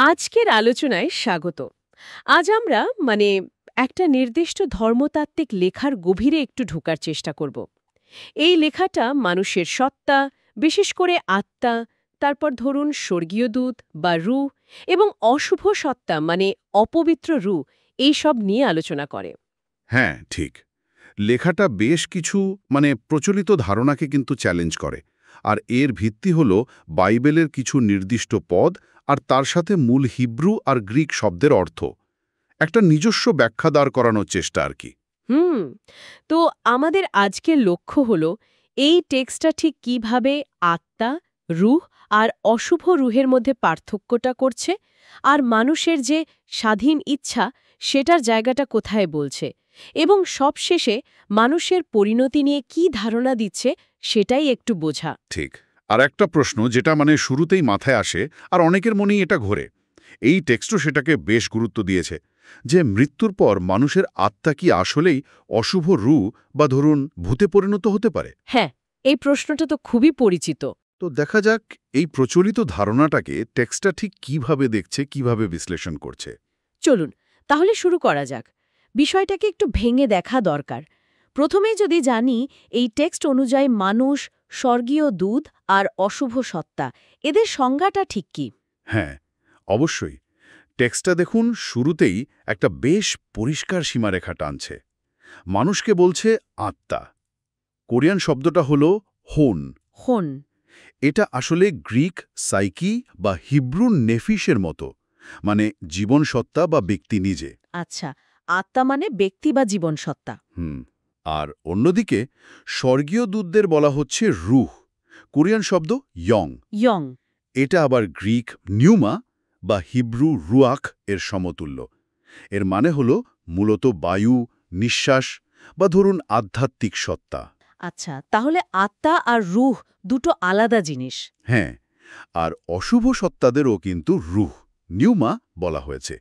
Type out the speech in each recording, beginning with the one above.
আজকের আলোচনায় স্বাগত। আজ আমরা একটা নির্দিষ্ট ধর্মতাত্ত্বিক লেখার গভীরে একটু ঢোকার চেষ্টা করব। এই লেখাটা মানুষের সত্তা, বিশেষ করে আত্মা, তারপর ধরুন স্বর্গীয় দূত বা রূহ এবং অশুভ সত্তা অপবিত্র রূহ এই সব নিয়ে আলোচনা করে। হ্যাঁ, ঠিক। লেখাটা বেশ কিছু প্রচলিত ধারণাকে কিন্তু চ্যালেঞ্জ করে। আর এর ভিত্তি হল বাইবেলের কিছু নির্দিষ্ট পদ আর তার সাথে মূল হিব্রু আর গ্রিক শব্দের অর্থ। একটা নিজস্ব ব্যাখ্যা দাঁড় করানোর চেষ্টা আর কি। হুম। তো আমাদের আজকের লক্ষ্য হলো এই টেক্সটটা ঠিক কিভাবে আত্মা, রূহ আর অশুভ রূহের মধ্যে পার্থক্যটা করছে, আর মানুষের যে স্বাধীন ইচ্ছা সেটার জায়গাটা কোথায় বলছে, এবং সবশেষে মানুষের পরিণতি নিয়ে কি ধারণা দিচ্ছে সেটাই একটু বোঝা। ঠিক। আর একটা প্রশ্ন যেটা শুরুতেই মাথায় আসে আর অনেকের মনেই এটা ঘোরে, এই টেক্সটও সেটাকে বেশ গুরুত্ব দিয়েছে, যে মৃত্যুর পর মানুষের আত্মা কি আসলেই অশুভ রূহ বা ধরুন ভূতে পরিণত হতে পারে? হ্যাঁ, এই প্রশ্নটা তো খুবই পরিচিত। তো দেখা যাক এই প্রচলিত ধারণাটাকে টেক্সটটা ঠিক কিভাবে দেখছে, কিভাবে বিশ্লেষণ করছে। চলুন তাহলে শুরু করা যাক। বিষয়টাকে একটু ভেঙে দেখা দরকার। প্রথমেই যদি জানি, এই টেক্সট অনুযায়ী মানুষ, স্বর্গীয় দূত আর অশুভ সত্তা, এদের সংজ্ঞাটা ঠিক কি? হ্যাঁ, অবশ্যই। টেক্সটটা দেখুন, শুরুতেই একটা বেশ পরিষ্কার সীমারেখা টানছে। মানুষকে বলছে আত্মা। কোরিয়ান শব্দটা হলো হোন। হন। এটা আসলে গ্রিক সাইকি বা হিব্রু নেফিসের মতো, জীবন সত্তা বা ব্যক্তি নিজে। আচ্ছা, আত্মা মানে ব্যক্তি বা জীবন সত্তা। আর অন্যদিকে স্বর্গীয় দূতদের বলা হচ্ছে রূহ, কোরিয়ান শব্দ ইয়ং। ইয়ং। এটা আবার গ্রিক নিউমা বা হিব্রু রুয়াক এর সমতুল্য। এর মানে হল মূলত বায়ু, নিঃশ্বাস বা ধরুন আধ্যাত্মিক সত্তা। আচ্ছা, তাহলে আত্মা আর রূহ দুটো আলাদা জিনিস। হ্যাঁ, আর অশুভ সত্তাদেরও কিন্তু রূহ, নিউমা বলা হয়েছে।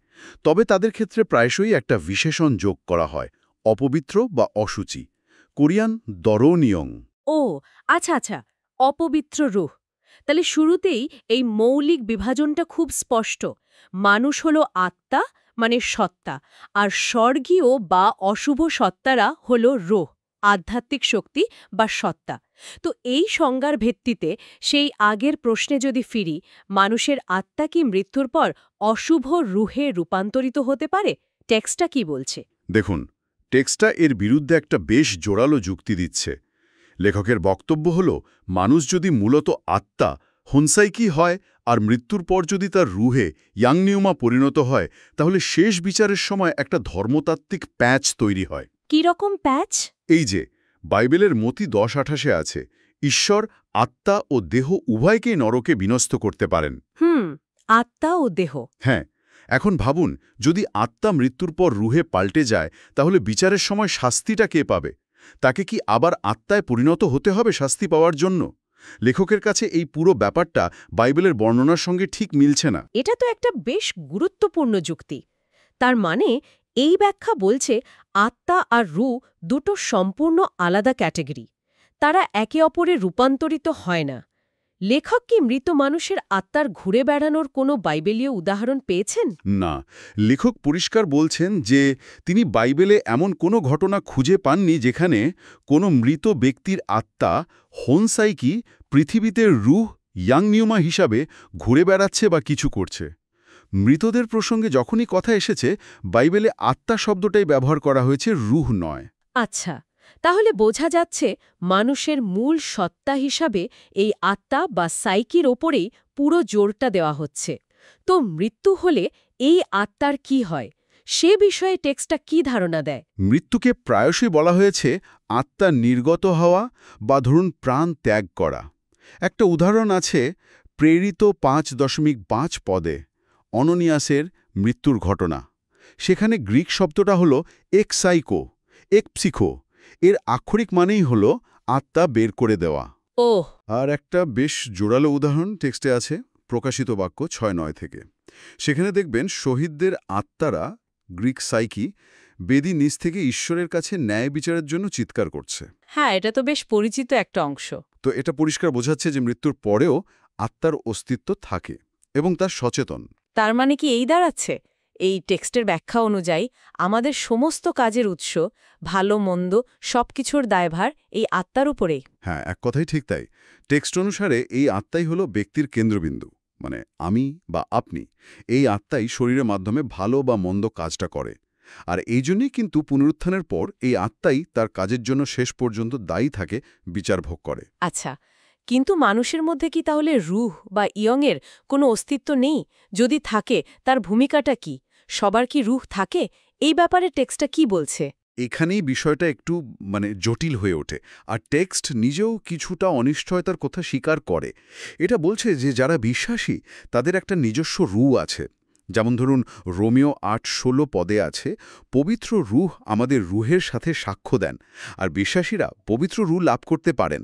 তবে তাদের ক্ষেত্রে প্রায়শই একটা বিশেষণ যোগ করা হয়, অপবিত্র বা অশুচি। কোরিয়ান দরোনিয়ং। ও আচ্ছা আচ্ছা, অপবিত্র রূহ। তাহলে শুরুতেই এই মৌলিক বিভাজনটা খুব স্পষ্ট। মানুষ হলো আত্মা মানে সত্তা, আর স্বর্গীয় বা অশুভ সত্তারা হলো রূহ, আধ্যাত্মিক শক্তি বা সত্তা। তো এই সংজ্ঞার ভিত্তিতে সেই আগের প্রশ্নে যদি ফিরি, মানুষের আত্মা কি মৃত্যুর পর অশুভ রূহে রূপান্তরিত হতে পারে? টেক্সটটা কি বলছে? দেখুন, টেক্সটটা এর বিরুদ্ধে একটা বেশ জোরালো যুক্তি দিচ্ছে। লেখকের বক্তব্য হল, মানুষ যদি মূলত আত্মা, হনসাইকি হয়, আর মৃত্যুর পর যদি তার রুহে ইয়াংনিউমা পরিণত হয়, তাহলে শেষ বিচারের সময় একটা ধর্মতাত্ত্বিক প্যাচ তৈরি হয়। কি রকম প্যাচ? এই যে বাইবেলের মতি 10:28 আছে, ঈশ্বর আত্মা ও দেহ উভয়কেই নরকে বিনষ্ট করতে পারেন। আত্মা ও দেহ। হ্যাঁ, এখন ভাবুন, যদি আত্মা মৃত্যুর পর রুহে পাল্টে যায়, তাহলে বিচারের সময় শাস্তিটা কে পাবে? তাকে কি আবার আত্মায় পরিণত হতে হবে শাস্তি পাওয়ার জন্য? লেখকের কাছে এই পুরো ব্যাপারটা বাইবেলের বর্ণনার সঙ্গে ঠিক মিলছে না। এটা তো একটা বেশ গুরুত্বপূর্ণ যুক্তি। তার মানে এই ব্যাখ্যা বলছে আত্মা আর রূহ দুটো সম্পূর্ণ আলাদা ক্যাটেগরি। তারা একে অপরে রূপান্তরিত হয় না। লেখক কি মৃত মানুষের আত্মার ঘুরে বেড়ানোর কোনো বাইবেলীয় উদাহরণ পেয়েছেন? না, লেখক পরিষ্কার বলছেন যে তিনি বাইবেলে এমন কোনো ঘটনা খুঁজে পাননি যেখানে কোনো মৃত ব্যক্তির আত্মা হোনসাইকি পৃথিবীতে রূহ ইয়াংনিউমা হিসাবে ঘুরে বেড়াচ্ছে বা কিছু করছে। মৃতদের প্রসঙ্গে যখনই কথা এসেছে, বাইবেলে আত্মা শব্দটাই ব্যবহার করা হয়েছে, রূহ নয়। আচ্ছা, তাহলে বোঝা যাচ্ছে মানুষের মূল সত্তা হিসাবে এই আত্মা বা সাইকির ওপরেই পুরো জোরটা দেওয়া হচ্ছে। তো মৃত্যু হলে এই আত্মার কি হয়, সে বিষয়ে টেক্সটটা কি ধারণা দেয়? মৃত্যুকে প্রায়শই বলা হয়েছে আত্মা নির্গত হওয়া বা ধরুন প্রাণ ত্যাগ করা। একটা উদাহরণ আছে প্রেরিত 5.5 পদে অননিয়াসের মৃত্যুর ঘটনা। সেখানে গ্রিক শব্দটা হলো এক্সাইকো, একপসিখো। এর আক্ষরিক মানেই হলো আত্মা বের করে দেওয়া। ওহ! আর একটা বেশ জোরালো উদাহরণ টেক্সটে আছে, প্রকাশিত বাক্য 6:9 থেকে। সেখানে দেখবেন শহীদদের আত্মারা, গ্রিক সাইকি, বেদি নিচ থেকে ঈশ্বরের কাছে ন্যায় বিচারের জন্য চিৎকার করছে। হ্যাঁ, এটা তো বেশ পরিচিত একটা অংশ। তো এটা পরিষ্কার বোঝাচ্ছে যে মৃত্যুর পরেও আত্মার অস্তিত্ব থাকে এবং তার সচেতন। তার মানে কি এই দাঁড়াচ্ছে এই টেক্সটের ব্যাখ্যা অনুযায়ী আমাদের সমস্ত কাজের উৎস ভালো মন্দ সবকিছুর দায়ভার এই আত্মার উপরেই? হ্যাঁ, এক কথাই ঠিক তাই। টেক্সট অনুসারে এই আত্মাই হলো ব্যক্তির কেন্দ্রবিন্দু, মানে আমি বা আপনি। এই আত্মাই শরীরের মাধ্যমে ভালো বা মন্দ কাজটা করে। আর এই জন্যই কিন্তু পুনরুত্থানের পর এই আত্মাই তার কাজের জন্য শেষ পর্যন্ত দায়ী থাকে, বিচার ভোগ করে। আচ্ছা, কিন্তু মানুষের মধ্যে কি তাহলে রুহ বা ইয়ংয়ের কোনো অস্তিত্ব নেই? যদি থাকে তার ভূমিকাটা কি? সবার কি রুহ থাকে? এই ব্যাপারে টেক্সটটা কি বলছে? এখানেই বিষয়টা একটু জটিল হয়ে ওঠে। আর টেক্সট নিজেও কিছুটা অনিশ্চয়তার কথা স্বীকার করে। এটা বলছে যে যারা বিশ্বাসী তাদের একটা নিজস্ব রূহ আছে। যেমন ধরুন রোমিও ৮:১৬ পদে আছে, পবিত্র রূহ আমাদের রুহের সাথে সাক্ষ্য দেন, আর বিশ্বাসীরা পবিত্র রূহ লাভ করতে পারেন।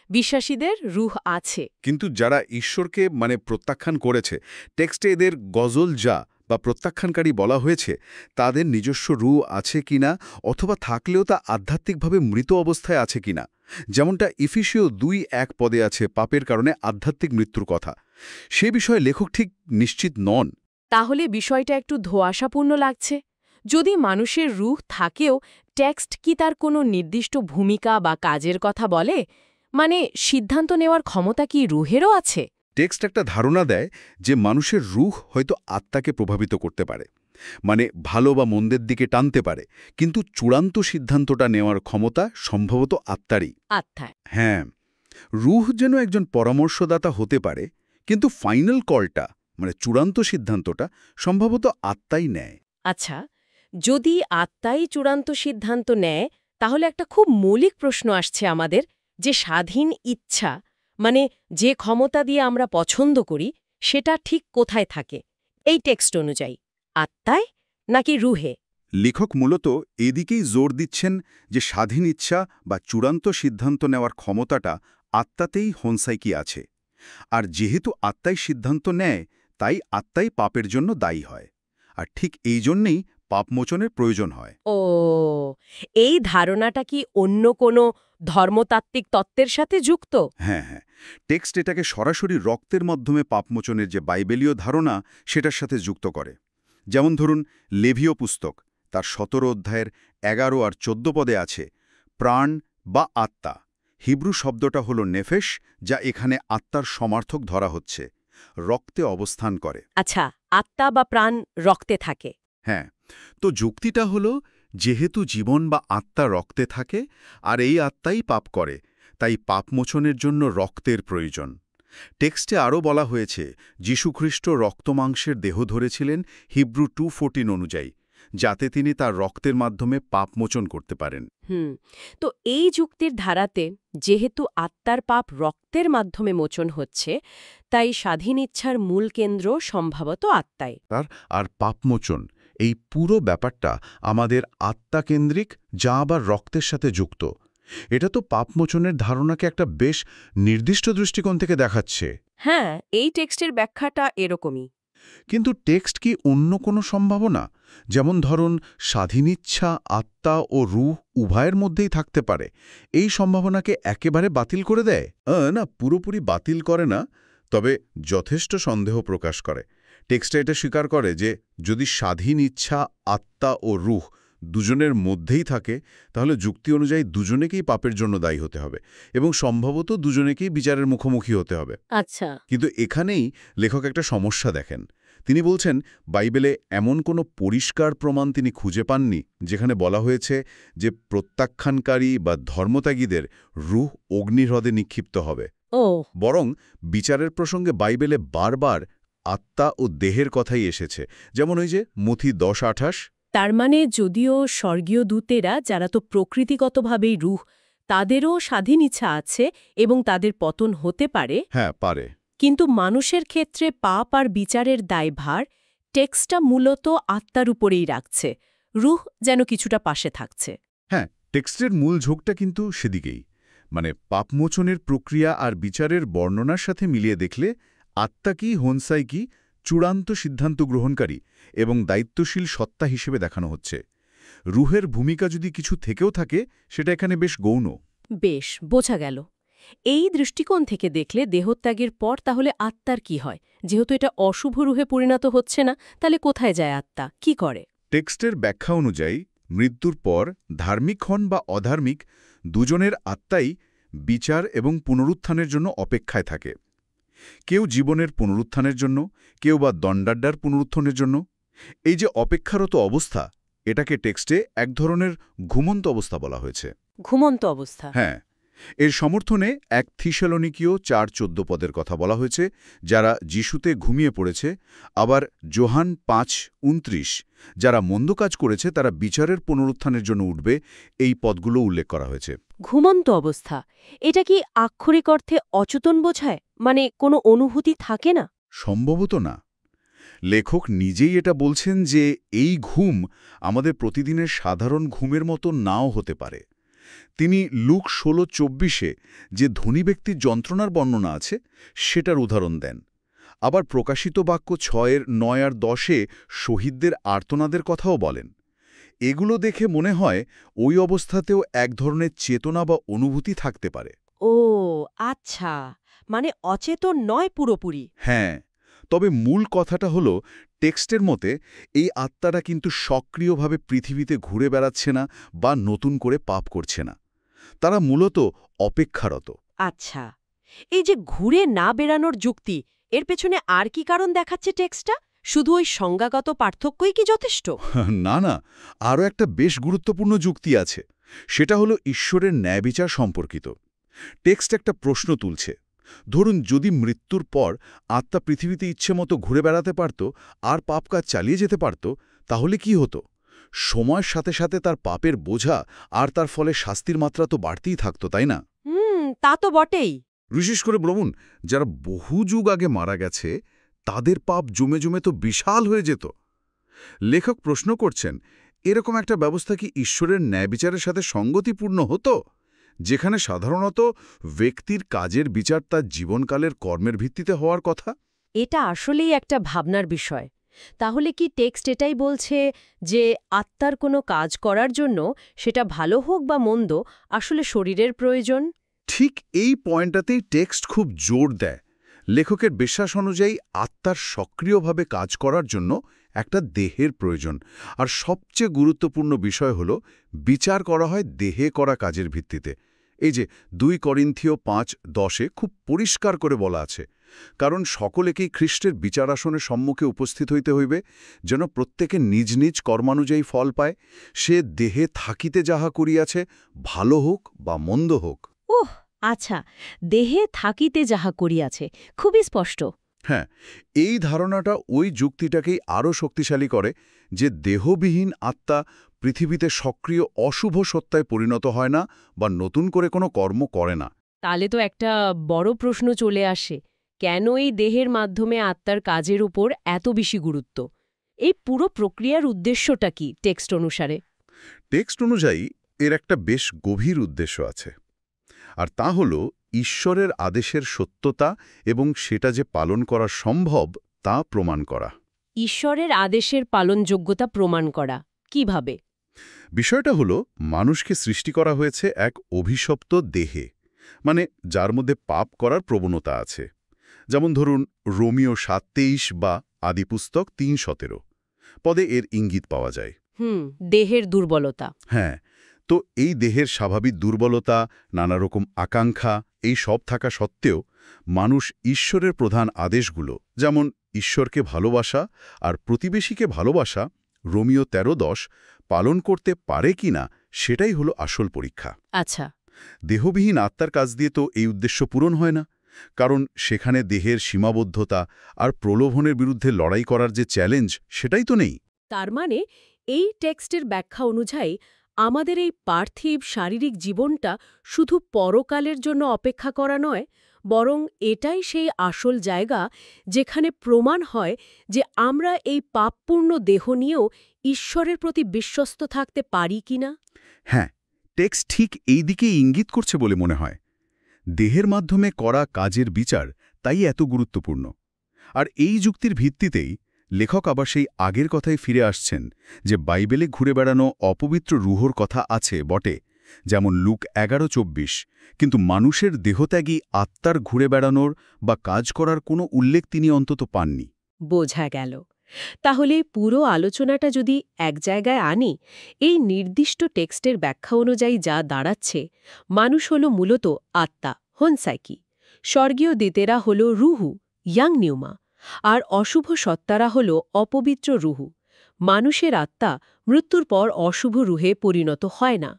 বিশ্বাসীদের রুহ আছে। কিন্তু যারা ঈশ্বরকে প্রত্যাখ্যান করেছে, টেক্সটে এদের গজল যা বা প্রত্যাখ্যানকারী বলা হয়েছে, তাদের নিজস্ব রূহ আছে কিনা, অথবা থাকলেও তা আধ্যাত্মিকভাবে মৃত অবস্থায় আছে কিনা। যেমনটা ইফিসীয় ২:১ পদে আছে পাপের কারণে আধ্যাত্মিক মৃত্যুর কথা। সে বিষয়ে লেখক ঠিক নিশ্চিত নন। তাহলে বিষয়টা একটু ধোঁয়াশাপূর্ণ লাগছে। যদি মানুষের রুহ থাকেও টেক্সট কি তার কোনো নির্দিষ্ট ভূমিকা বা কাজের কথা বলে? মানে সিদ্ধান্ত নেওয়ার ক্ষমতা কি রুহেরও আছে? টেক্সট একটা ধারণা দেয় যে মানুষের রূহ হয়তো আত্মাকে প্রভাবিত করতে পারে, ভালো বা মন্দের দিকে টানতে পারে, কিন্তু চূড়ান্ত সিদ্ধান্তটা নেওয়ার ক্ষমতা সম্ভবত আত্মারই। আত্মায়? হ্যাঁ, রূহ যেন একজন পরামর্শদাতা হতে পারে, কিন্তু ফাইনাল কলটা চূড়ান্ত সিদ্ধান্তটা সম্ভবত আত্মাই নেয়। আচ্ছা, যদি আত্মাই চূড়ান্ত সিদ্ধান্ত নেয়, তাহলে একটা খুব মৌলিক প্রশ্ন আসছে আমাদের, যে স্বাধীন ইচ্ছা, যে ক্ষমতা দিয়ে আমরা পছন্দ করি, সেটা ঠিক কোথায় থাকে এই টেক্সট অনুযায়ী? আত্মায় নাকি রুহে? লেখক মূলত এদিকেই জোর দিচ্ছেন যে স্বাধীন ইচ্ছা বা চূড়ান্ত সিদ্ধান্ত নেওয়ার ক্ষমতাটা আত্মাতেই হোনসাইকি আছে। আর যেহেতু আত্মাই সিদ্ধান্ত নেয়, তাই আত্মাই পাপের জন্য দায়ী হয়। আর ঠিক এই জন্যেই পাপমোচনের প্রয়োজন হয়। ও, এই ধারণাটা কি অন্য কোনো ধর্মতাত্ত্বিক তত্ত্বের সাথে যুক্ত? হ্যাঁ হ্যাঁ, টেক্সট এটাকে সরাসরি রক্তের মাধ্যমে পাপমোচনের যে বাইবেলীয় ধারণা, সেটার সাথে যুক্ত করে। যেমন ধরুন লেভীয় পুস্তক, তার ১৭ অধ্যায়ের ১১ আর ১৪ পদে আছে প্রাণ বা আত্মা। হিব্রু শব্দটা হলো নেফেশ, যা এখানে আত্মার সমার্থক ধরা হচ্ছে, রক্তে অবস্থান করে। আচ্ছা, আত্মা বা প্রাণ রক্তে থাকে। হ্যাঁ, তো যুক্তিটা হলো যেহেতু জীবন বা আত্মা রক্তে থাকে, আর এই আত্মাই পাপ করে, তাই পাপমোচনের জন্য রক্তের প্রয়োজন। টেক্সটে আরও বলা হয়েছে যীশুখ্রিস্ট রক্তমাংসের দেহ ধরেছিলেন হিব্রু 2:14 অনুযায়ী, যাতে তিনি তার রক্তের মাধ্যমে পাপমোচন করতে পারেন। তো এই যুক্তির ধারাতে যেহেতু আত্মার পাপ রক্তের মাধ্যমে মোচন হচ্ছে, তাই স্বাধীন ইচ্ছার মূল কেন্দ্র সম্ভবত আত্মায়। আর পাপমোচন, এই পুরো ব্যাপারটা আমাদের আত্মাকেন্দ্রিক, যা আবার রক্তের সাথে যুক্ত। এটা তো পাপমোচনের ধারণাকে একটা বেশ নির্দিষ্ট দৃষ্টিকোণ থেকে দেখাচ্ছে। হ্যাঁ, এই টেক্সটের ব্যাখ্যাটা এরকমই। কিন্তু টেক্সট কি অন্য কোনো সম্ভাবনা, যেমন ধরুন স্বাধীন ইচ্ছা আত্মা ও রূহ উভয়ের মধ্যেই থাকতে পারে, এই সম্ভাবনাকে একেবারে বাতিল করে দেয়? না, পুরোপুরি বাতিল করে না, তবে যথেষ্ট সন্দেহ প্রকাশ করে। টেক্সটে এটা স্বীকার করে যে যদি স্বাধীন ইচ্ছা আত্মা ও রূহ দুজনের মধ্যেই থাকে, তাহলে যুক্তি অনুযায়ী দুজনেকেই পাপের জন্য দায়ী হতে হবে, এবং সম্ভবত দুজনেকেই বিচারের মুখোমুখি হতে হবে। আচ্ছা। কিন্তু এখানেই লেখক একটা সমস্যা দেখেন। তিনি বলছেন বাইবেলে এমন কোনো পরিষ্কার প্রমাণ তিনি খুঁজে পাননি যেখানে বলা হয়েছে যে প্রত্যাখ্যানকারী বা ধর্মত্যাগীদের রূহ অগ্নিহ্রদে নিক্ষিপ্ত হবে। বরং বিচারের প্রসঙ্গে বাইবেলে বারবার আত্মা ও দেহের কথাই এসেছে, যেমন ওই যে মথি 10:28। তার মানে যদিও স্বর্গীয় দূতেরা, যারা তো প্রকৃতিগতভাবেই রূহ, তাদেরও স্বাধীন ইচ্ছা আছে এবং তাদের পতন হতে পারে। হ্যাঁ, পারে। কিন্তু মানুষের ক্ষেত্রে পাপ আর বিচারের দায়ভার টেক্সটটা মূলত আত্মার উপরেই রাখছে, রূহ যেন কিছুটা পাশে থাকছে। হ্যাঁ, টেক্সটের মূল ঝোঁকটা কিন্তু সেদিকেই। পাপমোচনের প্রক্রিয়া আর বিচারের বর্ণনার সাথে মিলিয়ে দেখলে আত্মা কি, হোনসাই কি, চূড়ান্ত সিদ্ধান্ত গ্রহণকারী এবং দায়িত্বশীল সত্তা হিসেবে দেখানো হচ্ছে। রূহের ভূমিকা যদি কিছু থেকেও থাকে, সেটা এখানে বেশ গৌণ। বেশ বোঝা গেল। এই দৃষ্টিকোণ থেকে দেখলে দেহত্যাগের পর তাহলে আত্মার কি হয়? যেহেতু এটা অশুভ রূহে পরিণত হচ্ছে না, তাহলে কোথায় যায় আত্মা, কি করে? টেক্সটের ব্যাখ্যা অনুযায়ী মৃত্যুর পর ধার্মিক হন বা অধার্মিক দুজনের আত্মাই বিচার এবং পুনরুত্থানের জন্য অপেক্ষায় থাকে। কেউ জীবনের পুনরুত্থানের জন্য, কেউ বা দণ্ডাঢ্যার পুনরুত্থানের জন্য। এই যে অপেক্ষারত অবস্থা, এটাকে টেক্সটে এক ধরনের ঘুমন্ত অবস্থা বলা হয়েছে। ঘুমন্ত অবস্থা? হ্যাঁ, এর সমর্থনে এক থিসেলনিকীয় 4:14 পদের কথা বলা হয়েছে, যারা যিশুতে ঘুমিয়ে পড়েছে। আবার যোহান 5:29, যারা মন্দ কাজ করেছে তারা বিচারের পুনরুত্থানের জন্য উঠবে, এই পদগুলো উল্লেখ করা হয়েছে। ঘুমন্ত অবস্থা, এটা কি আক্ষরিক অর্থে অচেতন বোঝায়? মানে কোনো অনুভূতি থাকে না? সম্ভবত না। লেখক নিজেই এটা বলছেন যে এই ঘুম আমাদের প্রতিদিনের সাধারণ ঘুমের মতো নাও হতে পারে। তিনি লুক 16:24 যে ধনী ব্যক্তির যন্ত্রণার বর্ণনা আছে সেটার উদাহরণ দেন। আবার প্রকাশিত বাক্য 6:9 আর 10 শহীদদের আর্তনাদের কথাও বলেন। এগুলো দেখে মনে হয় ওই অবস্থাতেও এক ধরনের চেতনা বা অনুভূতি থাকতে পারে। ও আচ্ছা, মানে অচেতন নয় পুরোপুরি। হ্যাঁ, তবে মূল কথাটা হলো টেক্সটের মতে এই আত্মাটা কিন্তু সক্রিয়ভাবে পৃথিবীতে ঘুরে বেড়াচ্ছে না বা নতুন করে পাপ করছে না। তারা মূলত অপেক্ষারত। আচ্ছা, এই যে ঘুরে না বেড়ানোর যুক্তি, এর পেছনে আর কি কারণ দেখাচ্ছে টেক্সটটা? শুধু ওই সংজ্ঞাগত পার্থক্যই কি যথেষ্ট? না না, আরও একটা বেশ গুরুত্বপূর্ণ যুক্তি আছে। সেটা হলো ঈশ্বরের ন্যায়বিচার সম্পর্কিত। টেক্সট একটা প্রশ্ন তুলছে। ধরুন, যদি মৃত্যুর পর আত্মা পৃথিবীতে ইচ্ছেমতো ঘুরে বেড়াতে পারত আর পাপ কাজ চালিয়ে যেতে পারত, তাহলে কি হতো? সময়ের সাথে সাথে তার পাপের বোঝা আর তার ফলে শাস্তির মাত্রা তো বাড়তেই থাকতো, তাই না? তা তো বটেই। বিশেষ করে বলুন, যারা বহু যুগ আগে মারা গেছে তাদের পাপ জমে জমে তো বিশাল হয়ে যেত। লেখক প্রশ্ন করছেন, এরকম একটা ব্যবস্থা কি ঈশ্বরের ন্যায়বিচারের সাথে সঙ্গতিপূর্ণ হতো, যেখানে সাধারণত ব্যক্তির কাজের বিচার তার জীবনকালের কর্মের ভিত্তিতে হওয়ার কথা? এটা আসলেই একটা ভাবনার বিষয়। তাহলে কি টেক্সট এটাই বলছে যে আত্মার কোনো কাজ করার জন্য, সেটা ভালো হোক বা মন্দ, আসলে শরীরের প্রয়োজন? ঠিক এই পয়েন্টটাতেই টেক্সট খুব জোর দেয়। লেখকের বিশ্বাস অনুযায়ী আত্মার সক্রিয়ভাবে কাজ করার জন্য একটা দেহের প্রয়োজন। আর সবচেয়ে গুরুত্বপূর্ণ বিষয় হল বিচার করা হয় দেহে করা কাজের ভিত্তিতে। এই যে 2 করিন্থীয় 5:10 খুব পরিষ্কার করে বলা আছে, কারণ সকলেকেই খ্রিস্টের বিচারাসনের সম্মুখে উপস্থিত হইতে হইবে, যেন প্রত্যেকে নিজ নিজ কর্মানুযায়ী ফল পায়। সে দেহে থাকিতে যাহা করিয়াছে, ভালো হোক বা মন্দ হোক। ওহ আচ্ছা, দেহে থাকিতে যাহা করিয়াছে, খুবই স্পষ্ট। হ্যাঁ, এই ধারণাটা ওই যুক্তিটাকেই আরও শক্তিশালী করে যে দেহবিহীন আত্মা পৃথিবীতে সক্রিয় অশুভ সত্তায় পরিণত হয় না বা নতুন করে কোনো কর্ম করে না। তাহলে তো একটা বড় প্রশ্ন চলে আসে, কেন এই দেহের মাধ্যমে আত্মার কাজের উপর এত বেশি গুরুত্ব? এই পুরো প্রক্রিয়ার উদ্দেশ্যটা কি টেক্সট অনুসারে? টেক্সট অনুযায়ী এর একটা বেশ গভীর উদ্দেশ্য আছে, আর তা হল ঈশ্বরের আদেশের সত্যতা এবং সেটা যে পালন করা সম্ভব তা প্রমাণ করা। ঈশ্বরের আদেশের পালনযোগ্যতা প্রমাণ করা কিভাবে? বিষয়টা হলো, মানুষকে সৃষ্টি করা হয়েছে এক অভিশপ্ত দেহে, মানে যার মধ্যে পাপ করার প্রবণতা আছে। যেমন ধরুন, রোমিও 7:23 বা আদিপুস্তক 3:17 পদে এর ইঙ্গিত পাওয়া যায়। দেহের দুর্বলতা। হ্যাঁ, তো এই দেহের স্বাভাবিক দুর্বলতা, নানা রকম আকাঙ্ক্ষা, এই সব থাকা সত্ত্বেও মানুষ ঈশ্বরের প্রধান আদেশগুলো, যেমন ঈশ্বরকে ভালোবাসা আর প্রতিবেশীকে ভালোবাসা, রোমিও 13:10 পালন করতে পারে কিনা সেটাই হলো আসল পরীক্ষা। আচ্ছা, দেহবিহীন আত্মার কাজ দিয়ে তো এই উদ্দেশ্য পূরণ হয় না, কারণ সেখানে দেহের সীমাবদ্ধতা আর প্রলোভনের বিরুদ্ধে লড়াই করার যে চ্যালেঞ্জ, সেটাই তো নেই। তার মানে এই টেক্সটের ব্যাখ্যা অনুযায়ী আমাদের এই পার্থিব শারীরিক জীবনটা শুধু পরকালের জন্য অপেক্ষা করা নয়, বরং এটাই সেই আসল জায়গা যেখানে প্রমাণ হয় যে আমরা এই পাপপূর্ণ দেহ নিয়েও ঈশ্বরের প্রতি বিশ্বস্ত থাকতে পারি কিনা। হ্যাঁ, টেক্সট ঠিক এই দিকেই ইঙ্গিত করছে বলে মনে হয়। দেহের মাধ্যমে করা কাজের বিচার তাই এত গুরুত্বপূর্ণ। আর এই যুক্তির ভিত্তিতেই লেখক আবার সেই আগের কথায় ফিরে আসছেন যে বাইবেলে ঘুরে বেড়ানো অপবিত্র রুহর কথা আছে বটে, যেমন লুক 11:24, কিন্তু মানুষের দেহত্যাগী আত্মার ঘুরে বেড়ানোর বা কাজ করার কোনো উল্লেখ তিনি অন্তত পাননি। বোঝা গেল। তাহলে পুরো আলোচনাটা যদি এক জায়গায় আনি, এই নির্দিষ্ট টেক্সটের ব্যাখ্যা অনুযায়ী যা দাঁড়াচ্ছে, মানুষ হল মূলত আত্মা, হনসাইকি, স্বর্গীয় দেতেরা হল রুহু, ইয়াং নিউমা, আর অশুভ সত্তারা হল অপবিত্র রুহু। মানুষের আত্মা মৃত্যুর পর অশুভ রুহে পরিণত হয় না।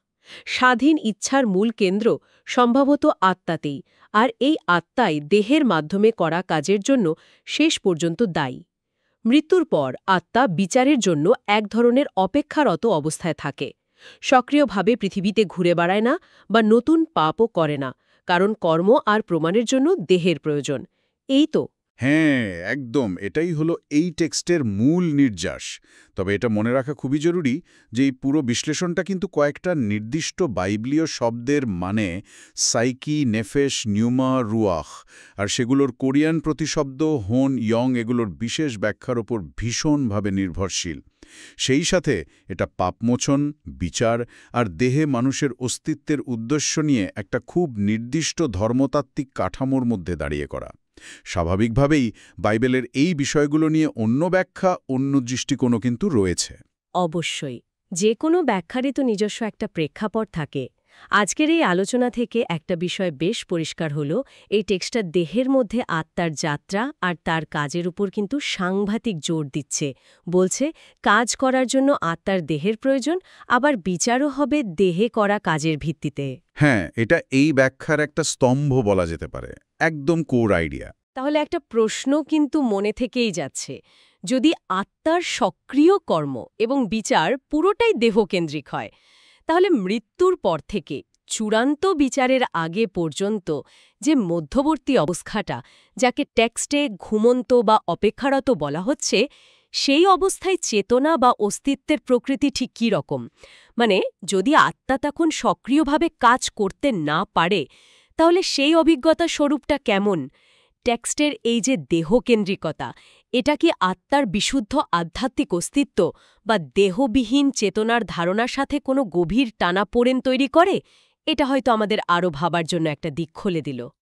স্বাধীন ইচ্ছার মূল কেন্দ্র সম্ভবত আত্মাতেই, আর এই আত্মাই দেহের মাধ্যমে করা কাজের জন্য শেষ পর্যন্ত দায়ী। মৃত্যুর পর আত্মা বিচারের জন্য এক ধরনের অপেক্ষারত অবস্থায় থাকে। সক্রিয়ভাবে পৃথিবীতে ঘুরে বেড়ায় না বা নতুন পাপও করে না, কারণ কর্ম আর প্রমাণের জন্য দেহের প্রয়োজন। এই তো। হ্যাঁ, একদম এটাই হলো এই টেক্সটের মূল নির্যাস। তবে এটা মনে রাখা খুবই জরুরি যে এই পুরো বিশ্লেষণটা কিন্তু কয়েকটা নির্দিষ্ট বাইবলীয় শব্দের মানে সাইকি, নেফেশ, নিউমা, রুয়াহ আর সেগুলোর কোরিয়ান প্রতিশব্দ হোন, ইয়ং এগুলোর বিশেষ ব্যাখ্যার ওপর ভীষণভাবে নির্ভরশীল। সেই সাথে এটা পাপমোচন, বিচার আর দেহে মানুষের অস্তিত্বের উদ্দেশ্য নিয়ে একটা খুব নির্দিষ্ট ধর্মতাত্ত্বিক কাঠামোর মধ্যে দাঁড়িয়ে করা। স্বাভাবিকভাবেই বাইবেলের এই বিষয়গুলো নিয়ে অন্য ব্যাখ্যা, অন্য দৃষ্টিকোণও কিন্তু রয়েছে। অবশ্যই, যে কোনো ব্যাখ্যারই তো নিজস্ব একটা প্রেক্ষাপট থাকে। আজকের এই আলোচনা থেকে একটা বিষয় বেশ পরিষ্কার হলো, এই টেক্সটটা দেহের মধ্যে আত্মার যাত্রা আর তার কাজের উপর কিন্তু সাংঘাতিক জোর দিচ্ছে। বলছে কাজ করার জন্য আত্মার দেহের প্রয়োজন, আবার বিচারও হবে দেহে করা কাজের ভিত্তিতে। হ্যাঁ, এটা এই ব্যাখ্যার একটা স্তম্ভ বলা যেতে পারে, একদম কোর আইডিয়া। তাহলে একটা প্রশ্ন কিন্তু মনে থেকেই যাচ্ছে, যদি আত্মার সক্রিয় কর্ম এবং বিচার পুরোটাই দেহকেন্দ্রিক হয়, তাহলে মৃত্যুর পর থেকে চূড়ান্ত বিচারের আগে পর্যন্ত যে মধ্যবর্তী অবস্থাটা, যাকে টেক্সটে ঘুমন্ত বা অপেক্ষারত বলা হচ্ছে, সেই অবস্থায় চেতনা বা অস্তিত্বের প্রকৃতি ঠিক কী রকম? মানে যদি আত্মা তখন সক্রিয়ভাবে কাজ করতে না পারে, তাহলে সেই অভিজ্ঞতা স্বরূপটা কেমন? টেক্সটের এই যে দেহকেন্দ্রিকতা, এটা কি আত্মার বিশুদ্ধ আধ্যাত্মিক অস্তিত্ব বা দেহবিহীন চেতনার ধারণার সাথে কোনো গভীর টানাপোড়েন তৈরি করে? এটা হয়তো আমাদের আরও ভাবার জন্য একটা দিক খুলে দিল।